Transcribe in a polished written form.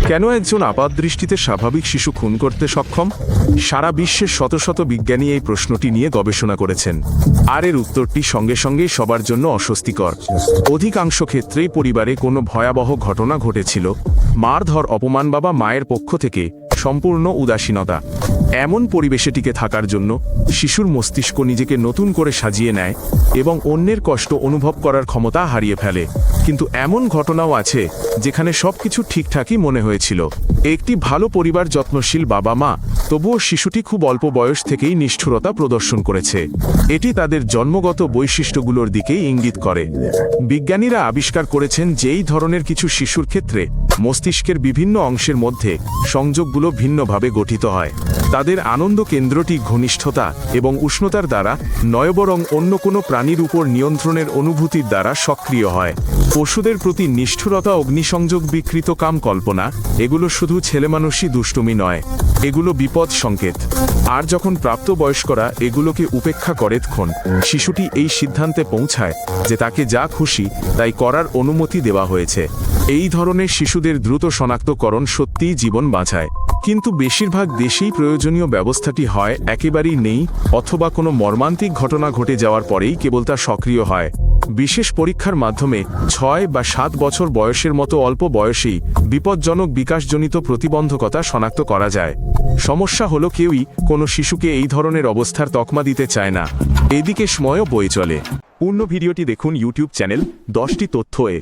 কেন একজন আপাতদৃষ্টিতে স্বাভাবিক শিশু খুন করতে সক্ষম? সারা বিশ্বের শত শত বিজ্ঞানী এই প্রশ্নটি নিয়ে গবেষণা করেছেন, আর এর উত্তরটি সঙ্গে সঙ্গেই সবার জন্য অস্বস্তিকর। অধিকাংশ ক্ষেত্রেই পরিবারে কোনো ভয়াবহ ঘটনা ঘটেছিল, মারধর, অপমান, বাবা মায়ের পক্ষ থেকে সম্পূর্ণ উদাসীনতা। এমন পরিবেশে টিকে থাকার জন্য শিশুর মস্তিষ্ক নিজেকে নতুন করে সাজিয়ে নেয় এবং অন্যের কষ্ট অনুভব করার ক্ষমতা হারিয়ে ফেলে। কিন্তু এমন ঘটনাও আছে যেখানে সবকিছু ঠিকঠাকই মনে হয়েছিল। একটি ভালো পরিবার, যত্নশীল বাবা মা, তবুও শিশুটি খুব অল্প বয়স থেকেই নিষ্ঠুরতা প্রদর্শন করেছে। এটি তাদের জন্মগত বৈশিষ্ট্যগুলোর দিকেই ইঙ্গিত করে। বিজ্ঞানীরা আবিষ্কার করেছেন যে এই ধরনের কিছু শিশুর ক্ষেত্রে মস্তিষ্কের বিভিন্ন অংশের মধ্যে সংযোগগুলো ভিন্নভাবে গঠিত হয়। তাদের আনন্দ কেন্দ্রটি ঘনিষ্ঠতা এবং উষ্ণতার দ্বারা নয়, বরং অন্য কোনো প্রাণীর উপর নিয়ন্ত্রণের অনুভূতির দ্বারা সক্রিয় হয়। পশুদের প্রতি নিষ্ঠুরতা, অগ্নিসংযোগ, বিকৃত কাম, কল্পনা, এগুলো শুধু ছেলেমানুষই দুষ্টুমি নয়, এগুলো বিপদ সংকেত। আর যখন প্রাপ্তবয়স্করা এগুলোকে উপেক্ষা করে, তখন শিশুটি এই সিদ্ধান্তে পৌঁছায় যে তাকে যা খুশি তাই করার অনুমতি দেওয়া হয়েছে। এই ধরনের শিশুদের দ্রুত শনাক্তকরণ সত্যিই জীবন বাঁচায়। কিন্তু বেশিরভাগ দেশেই প্রয়োজনীয় ব্যবস্থাটি হয় একেবারেই নেই, অথবা কোনো মর্মান্তিক ঘটনা ঘটে যাওয়ার পরেই কেবল তা সক্রিয় হয়। বিশেষ পরীক্ষার মাধ্যমে 6 বা 7 বছর বয়সের মতো অল্প বয়সেই বিপজ্জনক বিকাশজনিত প্রতিবন্ধকতা শনাক্ত করা যায়। সমস্যা হলো, কেউই কোনো শিশুকে এই ধরনের অবস্থার তকমা দিতে চায় না। এদিকে সময়ও বয়ে চলে। পূর্ণ ভিডিওটি দেখুন ইউটিউব চ্যানেল 10টি তথ্য এ।